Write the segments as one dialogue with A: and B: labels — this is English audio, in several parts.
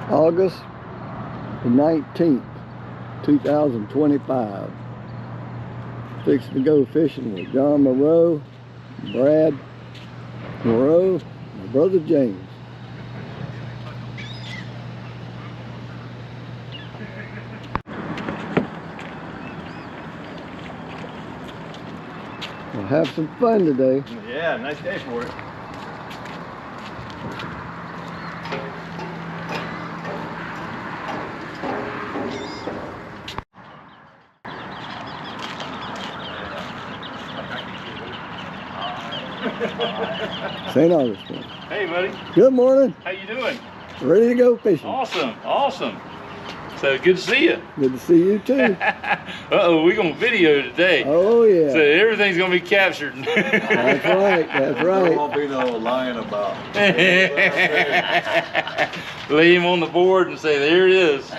A: August the 19th, 2025. Fixing to go fishing with John Moreau, Brad Moreau, and my brother James. We'll have some fun today.
B: Yeah, nice day for it.
A: St. Augustine.
B: Hey, buddy.
A: Good morning.
B: How you doing?
A: Ready to go fishing.
B: Awesome, awesome. So good to see you.
A: Good to see you too.
B: Uh-oh, we're gonna video today.
A: Oh yeah.
B: So everything's gonna be captured.
A: That's right, that's right.
C: There won't be no lying about.
B: Lay him on the board and say, there it is.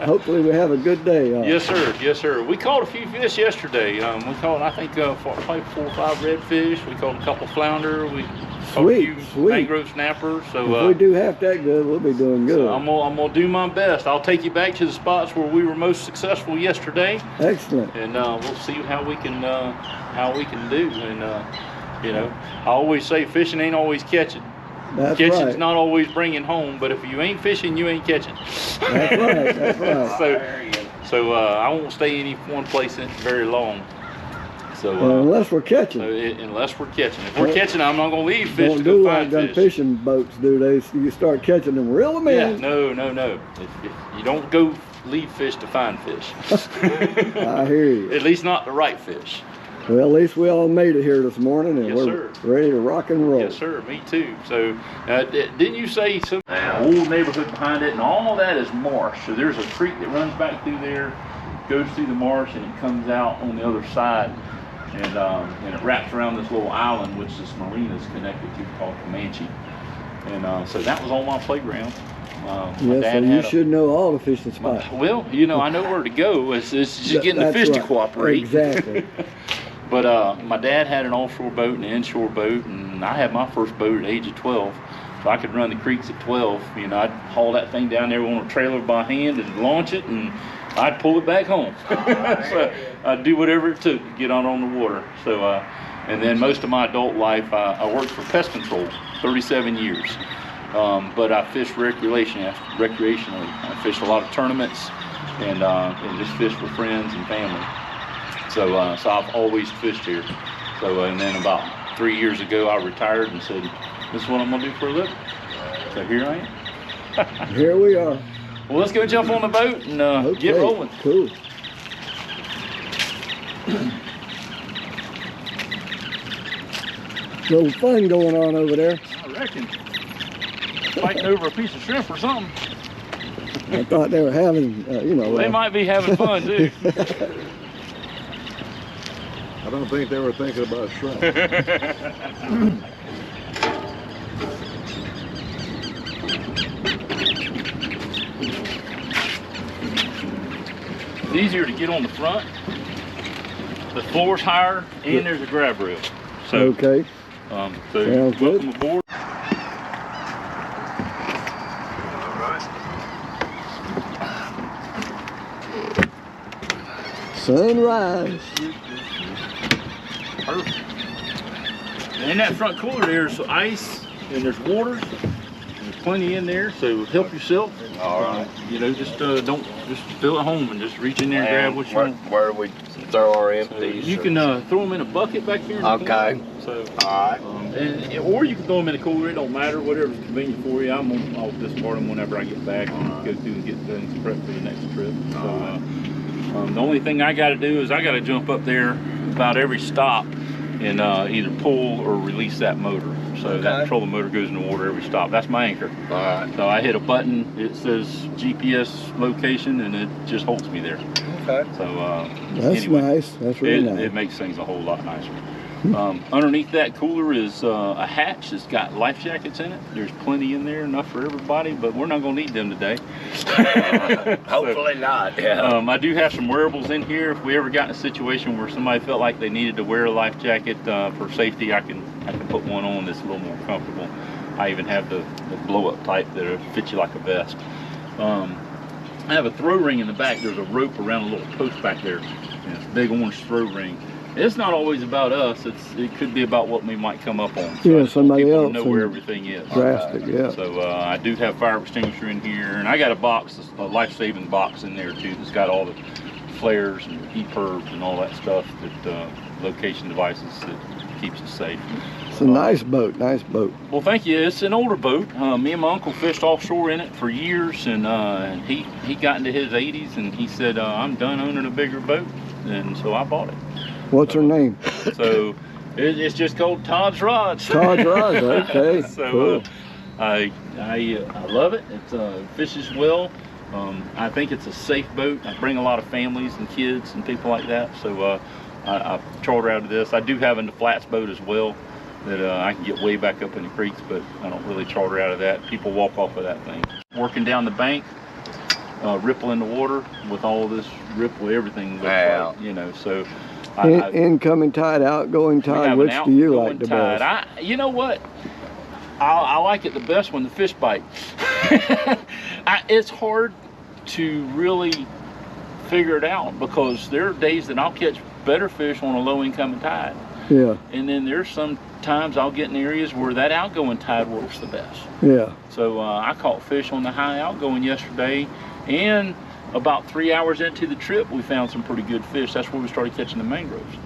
A: Hopefully we have a good day.
B: Yes, sir. Yes, sir. We caught a few fish yesterday. We caught, I think, probably 4 or 5 redfish. We caught a couple flounder. We caught a few mangrove snappers. So
A: if we do half that good, we'll be doing good.
B: So I'm gonna do my best. I'll take you back to the spots where we were most successful yesterday.
A: Excellent.
B: And we'll see how we can do. And you know, I always say fishing ain't always catching.
A: That's
B: Catching's
A: right.
B: not always bringing home, but if you ain't fishing, you ain't catching.
A: That's right. That's right.
B: So I won't stay in one place very long. So
A: unless we're catching.
B: Unless we're catching. If we're catching, I'm not gonna leave fish
A: Don't
B: to
A: do
B: go
A: like
B: find
A: them
B: fish.
A: fishing boats do. You start catching them, reel them in.
B: Yeah, no. If you don't go leave fish to find fish.
A: I hear you.
B: At least not the right fish.
A: Well, at least we all made it here this morning, and
B: Yes,
A: we're
B: sir.
A: ready to rock and roll.
B: Yes, sir. Me too. So, didn't you say some old neighborhood behind it, and all that is marsh? So there's a creek that runs back through there, goes through the marsh, and it comes out on the other side, and it wraps around this little island, which this marina is connected to, called Comanche. And so that was on my playground.
A: Yes, so you should know all the fishing spots.
B: Well, you know, I know where to go. It's just getting the fish to cooperate.
A: Exactly.
B: But my dad had an offshore boat and an inshore boat, and I had my first boat at the age of 12. So I could run the creeks at 12. You know, I'd haul that thing down there on a trailer by hand and launch it, and I'd pull it back home. So I'd do whatever it took to get out on the water. So, and then most of my adult life, I worked for pest control, 37 years. But I fished recreationally. I fished a lot of tournaments and just fished with friends and family. So I've always fished here. So and then about 3 years ago, I retired and said, "This is what I'm gonna do for a living." So here I am.
A: Here we are.
B: Well, let's go jump on the boat and get rolling.
A: Cool. Little fun going on over there.
B: I reckon. Fighting over a piece of shrimp or something.
A: I thought they were having, you know.
B: They might be having fun too.
C: I don't think they were thinking about shrimp.
B: It's easier to get on the front. The floor's higher, and there's a grab rail. So,
A: okay.
B: So
A: Sounds
B: welcome
A: good.
B: aboard.
A: Sunrise.
B: Perfect. And in that front cooler there's ice and there's water. There's plenty in there, so help yourself.
C: All right.
B: You know, just don't fill it home and just reach in there and grab what you want.
D: Where do we throw our
B: So
D: empties?
B: you can throw them in a bucket back here. In the
D: Okay.
B: corner. So.
D: All right.
B: Or you can throw them in the cooler. It don't matter. Whatever's convenient for you. I'll discard them whenever I get back and go through and get things prepped for the next trip. So the only thing I got to do is I got to jump up there about every stop and either pull or release that motor. So that trolling motor goes in the water every stop. That's my anchor.
D: All right.
B: So I hit a button. It says GPS location, and it just holds me there.
D: Okay.
B: So
A: That's
B: anyway,
A: nice. That's really nice.
B: It makes things a whole lot nicer. Underneath that cooler is a hatch that's got life jackets in it. There's plenty in there, enough for everybody, but we're not going to need them today.
D: Hopefully not, yeah.
B: I do have some wearables in here. If we ever got in a situation where somebody felt like they needed to wear a life jacket for safety, I can I can put one on that's a little more comfortable. I even have the blow-up type that'll fit you like a vest. I have a throw ring in the back. There's a rope around a little post back there, and it's a big orange throw ring. It's not always about us. It could be about what we might come up on. So
A: Yeah, somebody
B: people
A: else.
B: know where everything is.
A: Drastic, yeah.
B: So I do have fire extinguisher in here, and I got a box, a life-saving box in there too. That's got all the flares and EPIRBs and all that stuff, that location devices that keeps us safe.
A: It's a nice boat, nice boat.
B: Well, thank you. It's an older boat. Me and my uncle fished offshore in it for years, and he got into his 80s, and he said, I'm done owning a bigger boat, and so I bought it.
A: What's her name?
B: So it's just called Todd's Rods.
A: Todd's Rods, okay.
B: So
A: cool.
B: I love it. It fishes well. I think it's a safe boat. I bring a lot of families and kids and people like that. So I charter out of this. I do have a flats boat as well that I can get way back up in the creeks, but I don't really charter out of that. People walk off of that thing. Working down the bank, ripple in the water with all this ripple, everything looks like, you know, so.
A: Incoming tide, outgoing tide, which do you like the best?
B: You know what? I like it the best when the fish bite. It's hard to really figure it out because there are days that I'll catch better fish on a low incoming tide.
A: Yeah.
B: And then there's some times I'll get in areas where that outgoing tide works the best.
A: Yeah.
B: So I caught fish on the high outgoing yesterday, and about 3 hours into the trip, we found some pretty good fish. That's where we started catching the mangroves.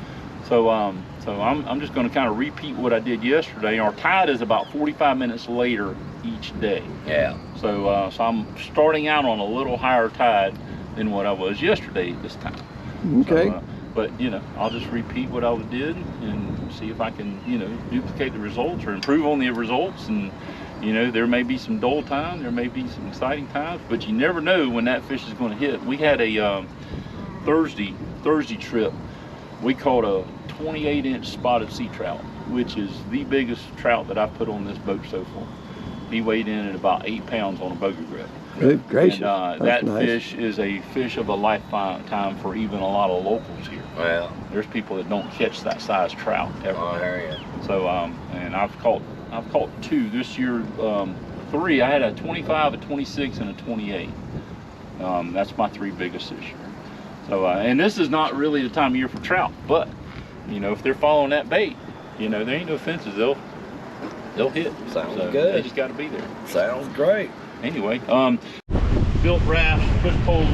B: So I'm just going to kind of repeat what I did yesterday. Our tide is about 45 minutes later each day.
D: Yeah.
B: So I'm starting out on a little higher tide than what I was yesterday at this time.
A: Okay.
B: So, but you know, I'll just repeat what I did and see if I can, you know, duplicate the results or improve on the results. And you know, there may be some dull time, there may be some exciting times, but you never know when that fish is going to hit. We had a Thursday trip. We caught a 28-inch spotted sea trout, which is the biggest trout that I've put on this boat so far. He weighed in at about 8 pounds on a boga grip.
A: Good gracious.
B: And, that nice. Fish is a fish of a lifetime for even a lot of locals here.
D: Well,
B: there's people that don't catch that size trout ever.
D: Oh, there you go.
B: So and I've caught 2 this year. 3. I had a 25, a 26, and a 28. That's my 3 biggest this year. So and this is not really the time of year for trout, but you know, if they're following that bait, you know, there ain't no fences. They'll hit.
D: Sounds
B: so
D: good.
B: They just got to be there.
D: Sounds great.
B: Anyway, built rafts, push poles,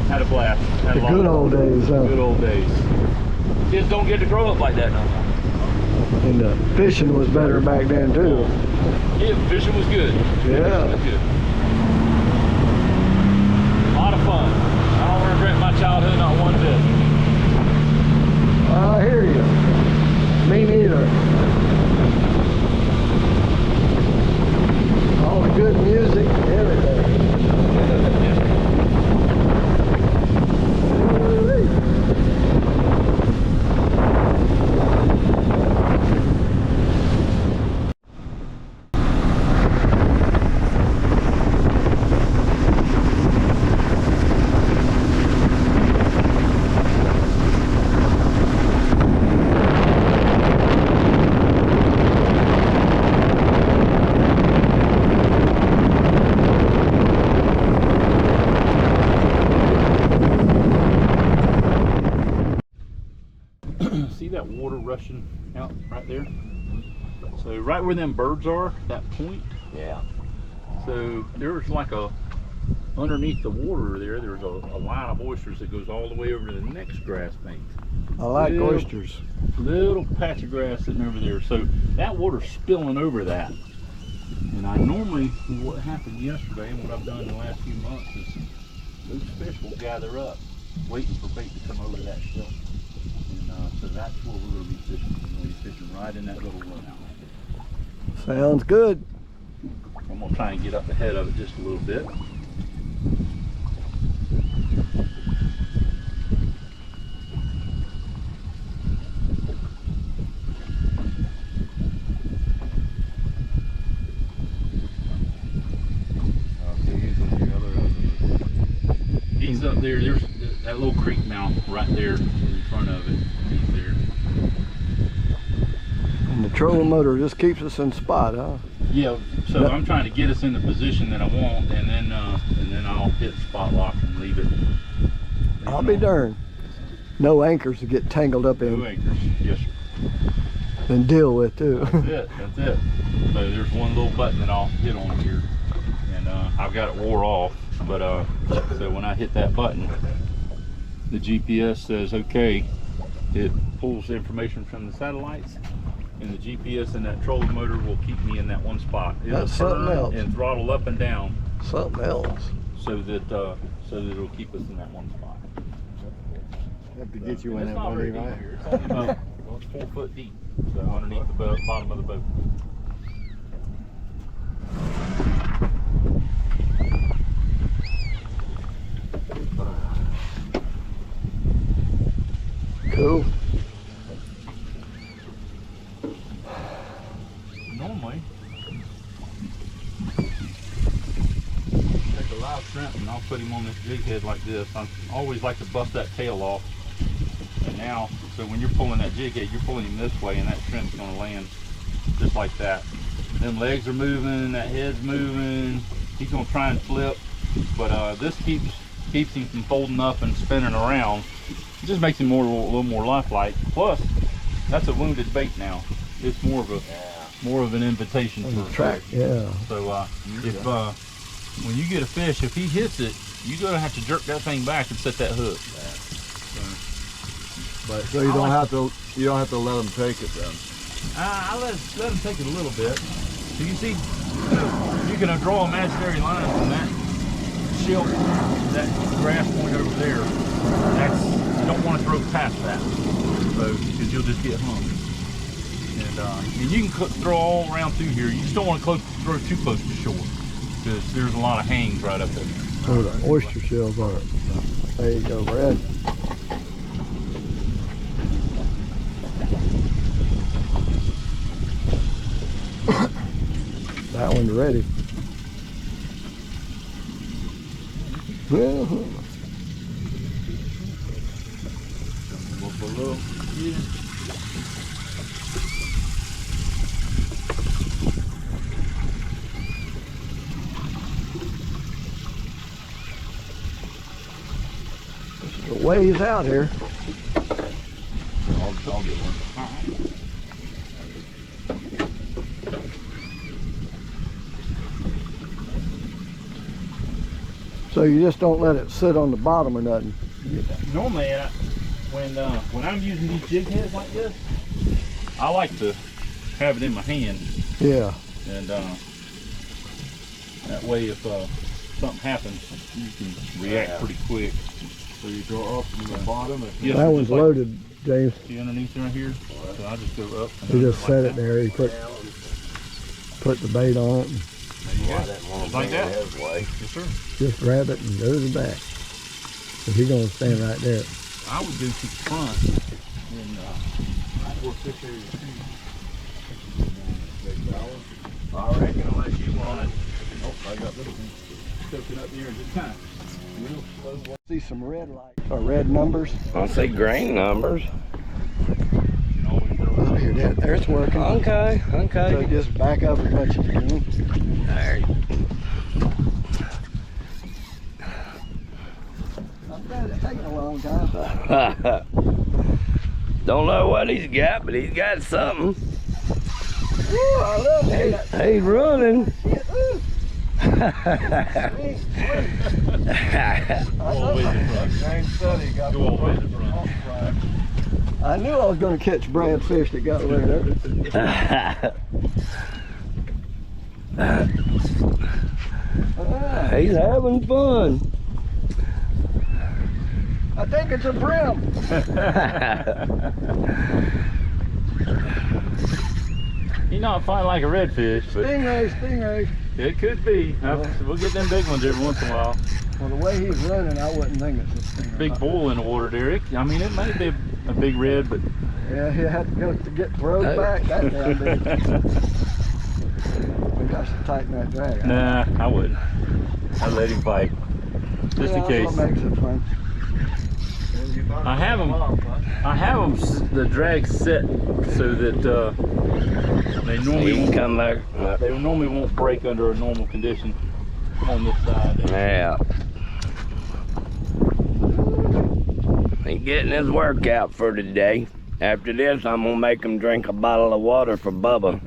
B: had a blast. Had
A: the good old days, huh?
B: Good old days. Kids don't get to grow up like that no more.
A: And fishing was better back then too.
B: Yeah, fishing was good.
A: Yeah.
B: Fishing was good. A lot of fun. I don't regret my childhood, not one bit.
A: I hear you. Me neither. All the good music, everything.
B: See that water rushing out right there? So right where them birds are, that point.
D: Yeah.
B: So there's like underneath the water there's a line of oysters that goes all the way over to the next grass bank.
A: I like oysters.
B: Little patch of grass sitting over there. So that water's spilling over that. And I normally, what happened yesterday and what I've done in the last few months is those fish will gather up waiting for bait to come over that shelf. So that's where we're going to be fishing. We're going to be fishing right in that little runout.
A: Sounds good.
B: I'm going to try and get up ahead of it just a little bit. He's up there. There's that little creek mouth right there in front of it. He's there.
A: trolling motor just keeps us in spot, huh?
B: Yeah, so I'm trying to get us in the position that I want, and then I'll hit spot lock and leave it.
A: I'll be darned. No anchors to get tangled up in.
B: No anchors, yes sir.
A: And deal with too.
B: That's it. So there's one little button that I'll hit on here, and I've got it wore off. But so when I hit that button, the GPS says okay. It pulls the information from the satellites, and the GPS and that trolling motor will keep me in that one spot. It'll
A: That's something
B: turn
A: else.
B: and throttle up and down,
A: Something else.
B: so that it'll keep us in that one spot.
C: Have to get you in
B: It's
C: that
B: not
C: one,
B: very
C: Levi.
B: deep here. It's only about 4 foot deep, so underneath the bottom of the boat.
A: Cool.
B: Normally, take a live shrimp and I'll put him on this jig head like this. I always like to bust that tail off. And now, so when you're pulling that jig head, you're pulling him this way, and that shrimp's going to land just like that. Them legs are moving, that head's moving. He's going to try and flip, but this keeps him from folding up and spinning around. It just makes him a little more lifelike. Plus, that's a wounded bait now. It's more of an invitation
A: On
B: for
A: the
B: a
A: track,
B: fish.
A: yeah.
B: So if when you get a fish, if he hits it, you're gonna have to jerk that thing back and set that hook. But
C: So you don't have to let them take it then.
B: I let him take it a little bit. So you see, you can draw imaginary lines from that shelf, that grass point over there. You don't want to throw past that, so because you'll just get hung. And you can throw all around through here. You just don't want to throw too close to shore, because there's a lot of hangs right up there.
A: Oh, the oyster shells on it. There you go, Brad. That one's ready. Well,
C: Below.
B: Yeah.
A: this is a ways out here.
B: I'll get one.
A: So you just don't let it sit on the bottom or nothing.
B: Normally, when I'm using these jig heads like this, I like to have it in my hand,
A: Yeah.
B: and that way, if something happens, you can react pretty quick.
C: So you go up from the bottom.
B: Yes,
A: That
B: just
A: one's
B: like-
A: loaded, James.
B: See underneath right here? So I just go up. And
A: You just
B: like
A: set
B: that.
A: it there. You put the bait on it, and
B: There you go. Just like that. Yes, sir.
A: just grab it and go to the back. So he's gonna stand right there.
B: I would go to the front and
C: I reckon unless you want it.
B: oh, I got this one. Stuck it up there and just kind of real slow.
A: See some red lights or red numbers.
E: I see green numbers.
B: You can always throw it
A: Oh, here, there it's working.
E: Okay,
A: So
E: okay.
A: just back up as much as you can.
E: There.
A: Not bad. It's taking a long time.
E: Don't know what he's got, but he's got something.
A: Woo, I love it.
E: He's running.
B: Go all the way to the front.
A: I knew I was going to catch Brad fish that got away there.
E: He's having fun.
A: I think it's a brim.
B: He's not fighting like a redfish, but
A: Stingray.
B: it could be. We'll get them big ones every once in a while.
A: Well, the way he's running, I wouldn't think it's a stingray.
B: Big bull in the water there. I mean, it may be a big red, but
A: Yeah, he had to go to get thrown back. That damn big. We got to tighten that drag.
B: nah, I wouldn't. I'd let him fight, just in
A: Yeah,
B: case.
A: that's what makes it fun.
B: I have them. I have them the drag set so that they normally
E: You can
B: won't,
E: come back.
B: they normally won't break under a normal condition on this side.
E: Yeah. He's getting his workout for today. After this, I'm gonna make him drink a bottle of water for Bubba.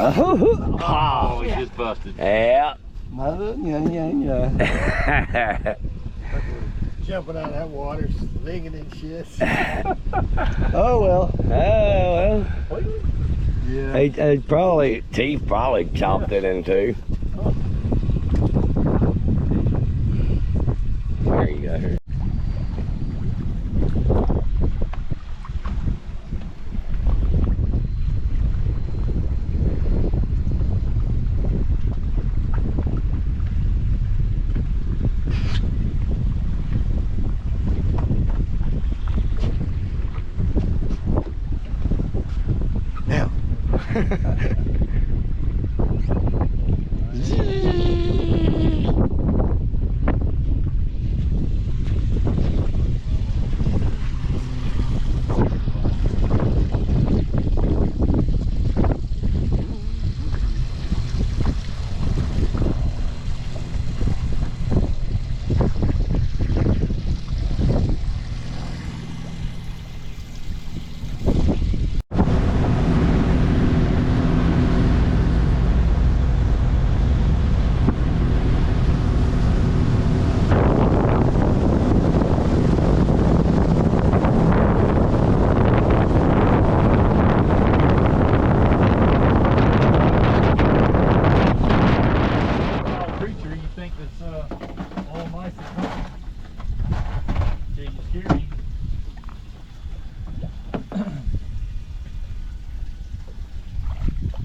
B: Oh, he just busted.
E: Yeah.
A: Mother, yeah.
D: Jumping out of that water, slinging and shit.
A: Oh well.
E: Oh well.
C: Yeah.
E: He probably teeth probably chopped it in two. There you go.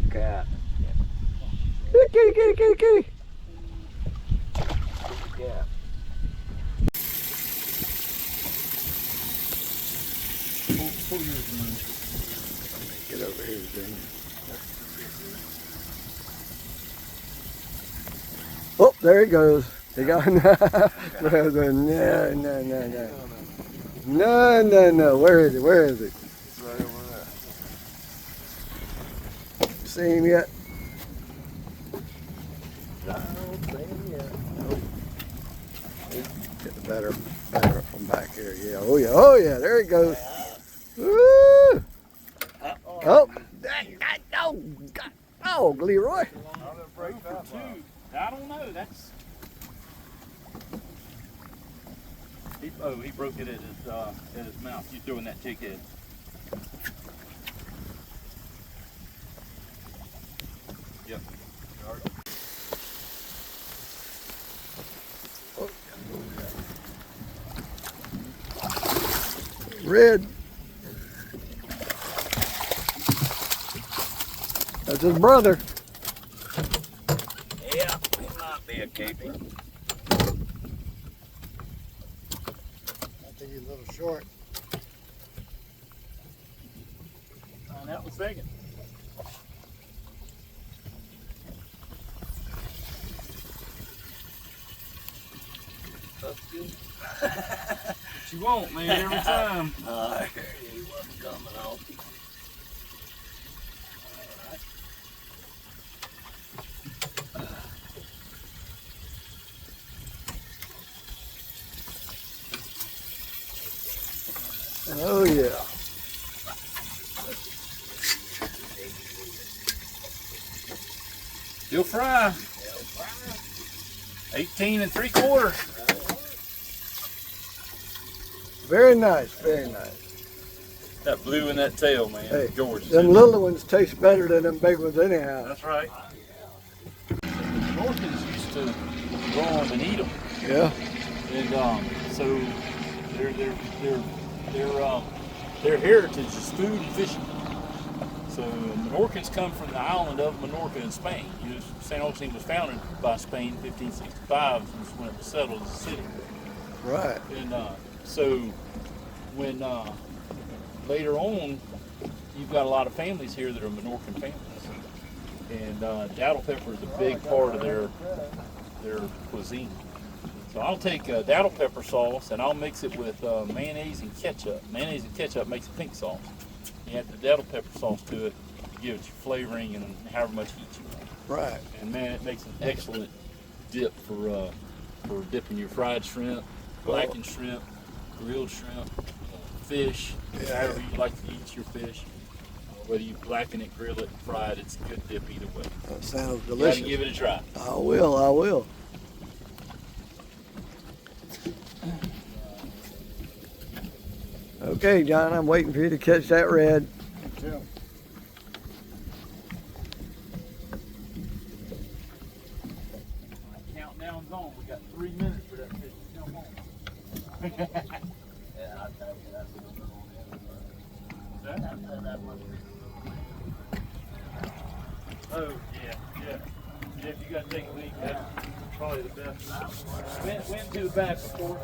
E: Cat.
A: Kitty.
E: Yeah.
A: Get over here, Jane. Oh, there he goes. He got no. Where is he? Where is he?
C: It's right over there.
A: See him yet? Get the better from back here. Yeah. Oh yeah. There he goes. Woo! Oh, oh, Leroy.
B: I don't know. That's. He broke it at his mouth. You throwing that tick head. Yep.
A: Red. That's his brother.
E: Yeah, he might be a keeper.
D: I think he's a little short.
B: Find out in a second. What you want, man, every time.
E: He wasn't coming off.
A: Oh yeah.
B: Still fry. 18 3/4.
A: Very nice. Very nice.
B: That blue in that tail, man.
A: Hey,
B: George.
A: them little ones taste better than them big ones anyhow.
B: That's right. The Norcans used to grow them and eat them.
A: Yeah.
B: And so their heritage is food and fishing. So Menorcans come from the island of Minorca in Spain. St. Augustine was founded by Spain in 1565, which is when it was settled as a city.
A: Right.
B: And so when later on, you've got a lot of families here that are Menorcan families, and daddle pepper is a big part of their cuisine. So I'll take daddle pepper sauce and I'll mix it with mayonnaise and ketchup. Mayonnaise and ketchup makes a pink sauce. You add the daddle pepper sauce to it to give it your flavoring and however much heat you want.
A: Right.
B: And man, it makes an excellent dip for dipping your fried shrimp, blackened shrimp, grilled shrimp, fish, however you like to eat your fish. Whether you blacken it, grill it, fry it, it's a good dip either way.
A: That sounds
B: You
A: delicious.
B: gotta give it a try.
A: I will. Okay, John, I'm waiting for you to catch that red.
C: Yeah.
B: Countdown's on. We got 3 minutes for that fish to come home. Yeah, I'll tell you, that's a little Oh, yeah. Jeff, you gotta take a leak. That's probably the best. Went to the back before.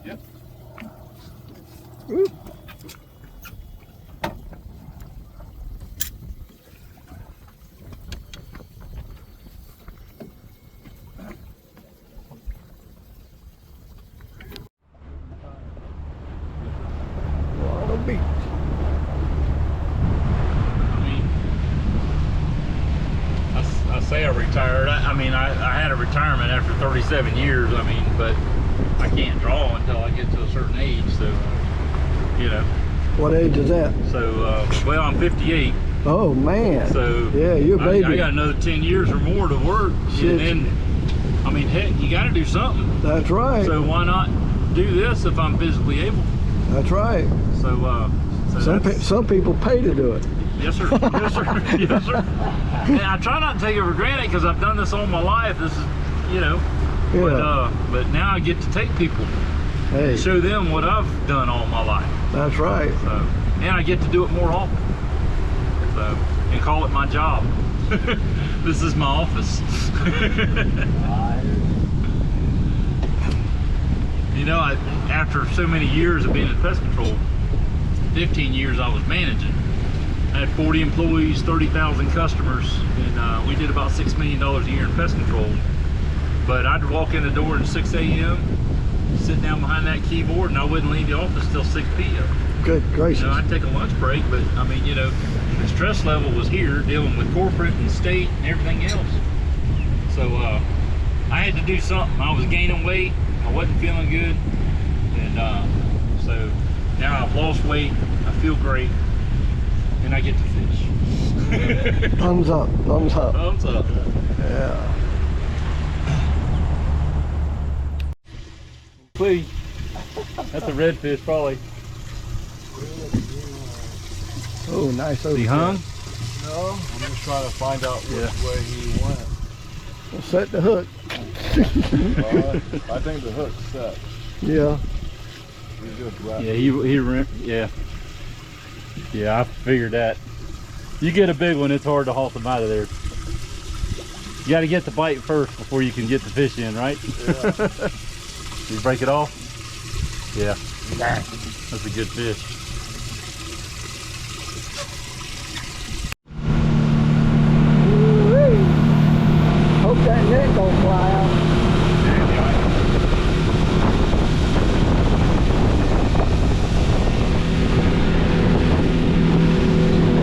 B: Yep.
A: Woo. What a beach.
B: I say I retired. I had a retirement after 37 years. But I can't draw until I get to a certain age. So,
A: What age is that?
B: So, well, I'm 58.
A: Oh, man.
B: So
A: yeah, you're a baby.
B: I got another 10 years or more to work.
A: Shit.
B: And then, heck, you got to do something.
A: That's right.
B: So why not do this if I'm physically able?
A: That's right.
B: So,
A: Some people pay to do it.
B: Yes, sir. Yes, sir. Yes, sir. And I try not to take it for granted because I've done this all my life. This is,
A: Yeah.
B: But now I get to take people
A: Hey,
B: and show them what I've done all my life.
A: that's right.
B: So, and I get to do it more often. So, and call it my job. This is my office. After so many years of being in pest control, 15 years I was managing. I had 40 employees, 30,000 customers, and we did about $6 million a year in pest control. But I'd walk in the door at 6 a.m., sit down behind that keyboard, and I wouldn't leave the office till 6 p.m.
A: Good gracious.
B: I'd take a lunch break, but the stress level was here, dealing with corporate and state and everything else. So I had to do something. I was gaining weight, I wasn't feeling good, and so now I've lost weight, I feel great, and I get to fish.
A: Thumbs up, thumbs up.
B: Thumbs up.
A: Yeah.
B: Please. That's a redfish, probably.
A: Oh, nice.
B: He hung?
C: No, I'm just trying to find out which way he went.
A: We'll set the hook.
C: I think the hook's set.
A: Yeah.
C: He just wrapped.
B: Yeah, I figured that. You get a big one, it's hard to haul them out of there. You got to get the bite first before you can get the fish in, right?
C: Yeah.
B: You break it off? Yeah. That's a good fish.
A: Woo-wee. Hope that net don't fly out.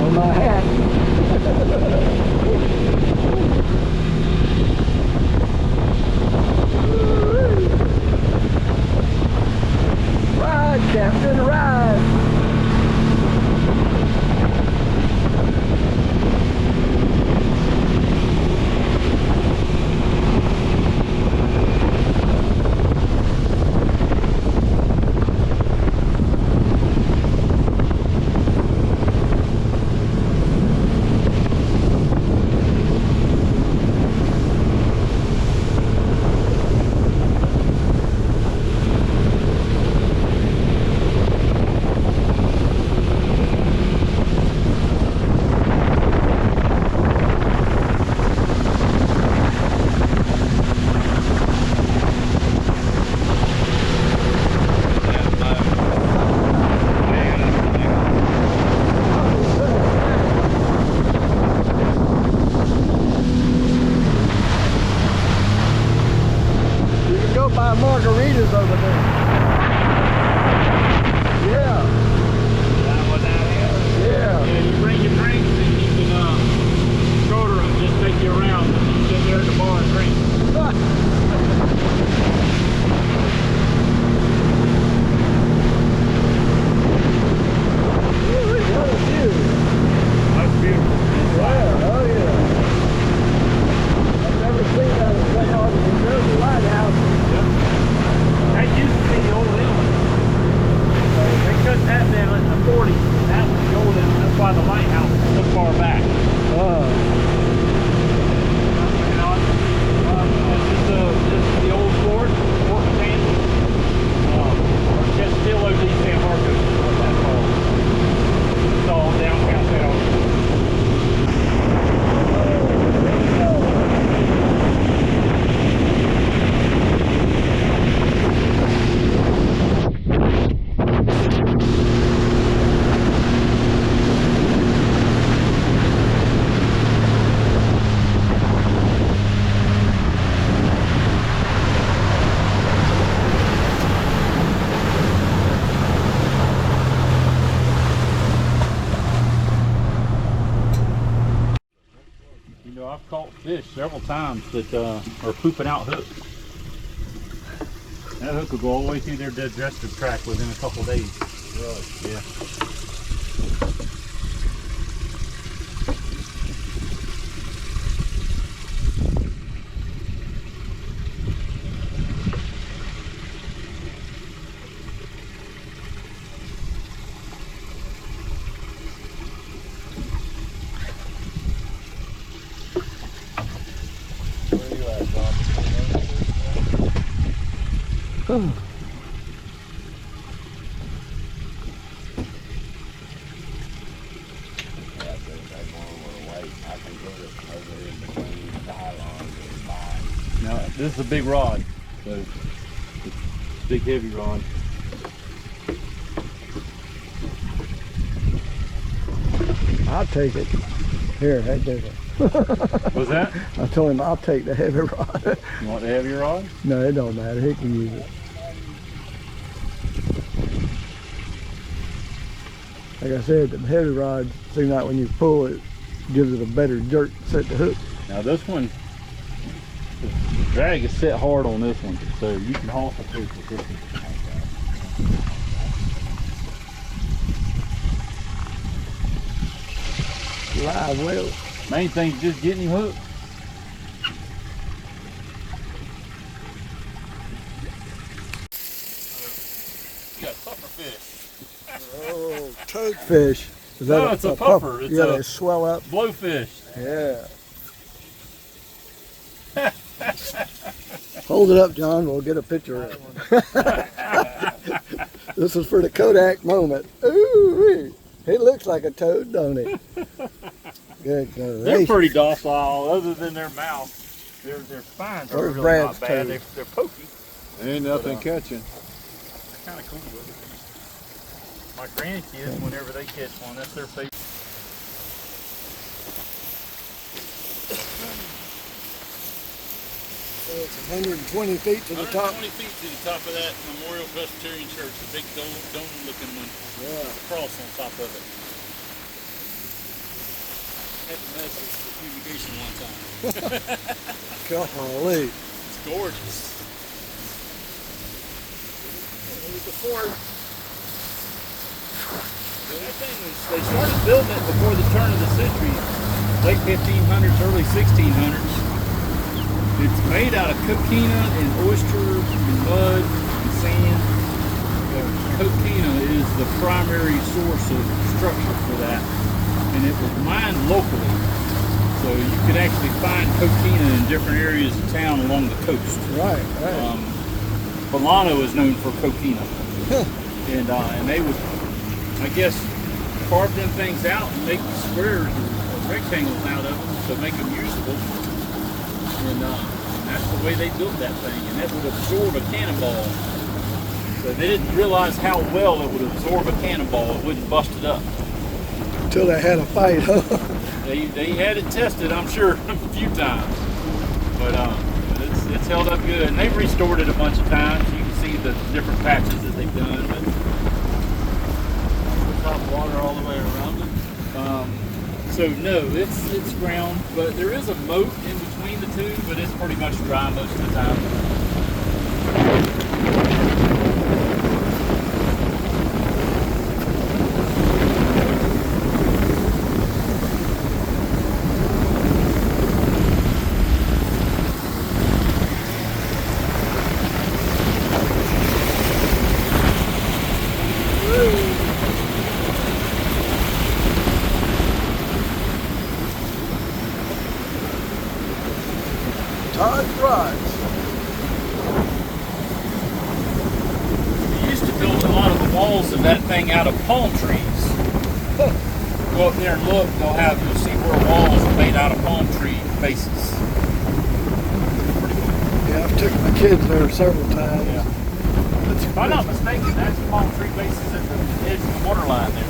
A: On my hat. Ride, Captain, ride. is over there. Yeah.
B: That one out here.
A: Yeah.
B: Yeah, you bring your drinks and you can shoulder them, just take you around. You sit there at the bar and drink.
A: What a view.
B: That's beautiful.
A: Yeah, oh yeah. I've never seen that in St. Augustine. There's a lighthouse.
B: That used to be the old inlet. So they cut that down in the 40s. That was the old inlet. That's why the lighthouse is so far back. This is the old fort, Fort Kansas. Just still OD San Marcos is what that's called. It's all down St. Augustine. You know, I've caught fish several times that are pooping out hooks. That hook will go all the way through their digestive tract within a couple of days. Really? Yeah. Now, this is a big rod, so it's a big heavy rod.
A: I'll take it. Here, right there.
B: What's that?
A: I told him I'll take the heavy rod.
B: You want the heavy rod?
A: No, it don't matter. He can use it. Like I said, the heavy rod seems like when you pull it, gives it a better jerk to set the hook.
B: Now this one, the drag is set hard on this one, so you can haul the hook with this one.
A: Live well.
B: Main thing is just getting him hooked. You got puffer fish.
A: Oh, toadfish. Is
B: No, it's a puffer. It's
A: yeah,
B: a
A: they swell up.
B: blowfish.
A: Yeah. Hold it up, John. We'll get a picture of it. This is for the Kodak moment. Ooh, he looks like a toad, don't he? Good.
B: They're pretty docile, other than their mouth. Their spines are
A: Where's
B: really
A: Brad's
B: not bad.
A: toad?
B: They're pokey.
C: Ain't nothing catching.
B: They're kind of cool with it. My grandkids, whenever they catch one, that's their favorite.
A: So it's 120 feet to the top.
B: 120 feet to the top of that Memorial Presbyterian Church, the big dome-looking one.
A: Yeah.
B: With a cross on top of it. Had to mess with the fumigation one time.
A: Golly.
B: It's gorgeous. Here's the fort. That thing was, they started building it before the turn of the century, late 1500s, early 1600s. It's made out of coquina and oyster and mud and sand. Coquina is the primary source of structure for that, and it was mined locally. So you could actually find coquina in different areas of town along the coast.
A: Right.
B: Bolano is known for coquina. And they would, I guess, carve them things out and make squares or rectangles out of them to make them usable. And that's the way they built that thing, and that would absorb a cannonball. So they didn't realize how well it would absorb a cannonball. It wouldn't bust it up.
A: Until they had a fight, huh?
B: They had it tested, I'm sure, a few times. But it's held up good, and they've restored it a bunch of times. You can see the different patches that they've done. But
C: Top water all the way around it.
B: so no, it's ground, but there is a moat in between the two, but it's pretty much dry most of the time.
A: Todd's Rides.
B: We used to build a lot of the walls of that thing out of palm trees. Go up there and look, you'll see where walls are made out of palm tree bases.
A: Yeah, I've took my kids there several times.
B: Yeah. If I'm not mistaken, that's palm tree bases at the edge of the water line there.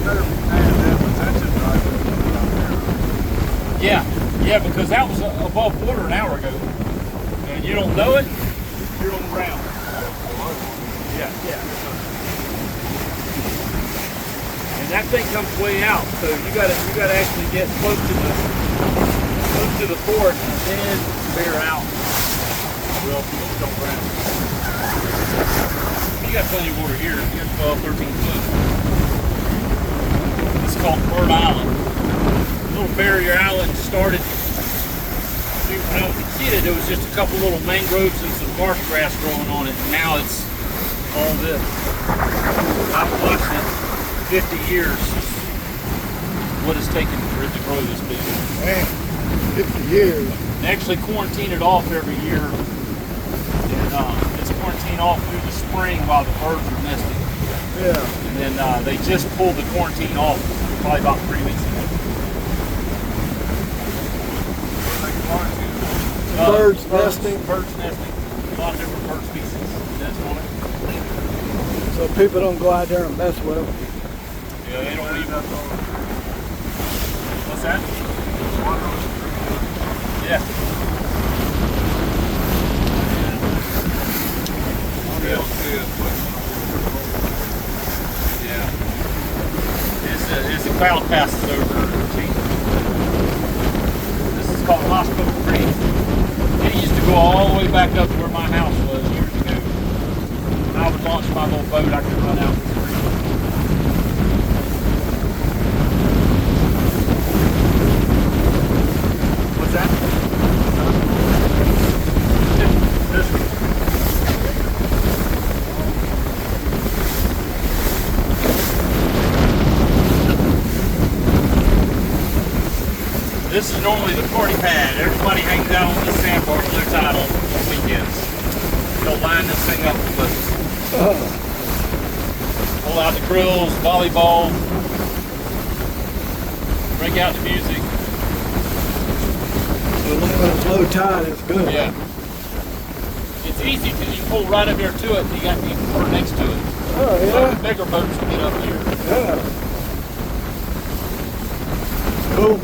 C: Better be paying them attention driving down there.
B: Yeah, because that was above water an hour ago. And you don't know it, you're on the ground. Yeah. And that thing comes way out, so you gotta actually get close to the fort and then bear out. Well, you don't drown. You got plenty of water here. You got 12, 13 foot. It's called Bird Island. Little barrier island started. When I was a kid, it was just a couple little mangroves and some marsh grass growing on it. And now it's all this. I've watched it 50 years. What it's taken for it to grow this big.
A: Man, 50 years.
B: They actually quarantine it off every year. And it's quarantined off through the spring while the birds are nesting.
A: Yeah.
B: And then they just pulled the quarantine off probably about 3 weeks ago.
A: Birds nesting.
B: Birds nesting. A lot of different bird species nest on it.
A: So people don't go out there and mess with them.
B: Yeah, they don't leave that. What's that? Yeah. Yeah. As the cloud passes over, this is called Hospital Creek. It used to go all the way back up to where my house was years ago. When I would launch my little boat, I could run out the creek. What's that? This one. This is normally the party pad. Everybody hangs out on this sandbar when they're tied on weekends. They'll line this thing up with us. Pull out the grills, volleyball, break out the music.
A: So when it's low tide, it's good.
B: Yeah. It's easy because you pull right up here to it and you got the port next to it.
A: Oh,
B: So
A: yeah?
B: bigger boats can get up here.
A: Yeah. Cool.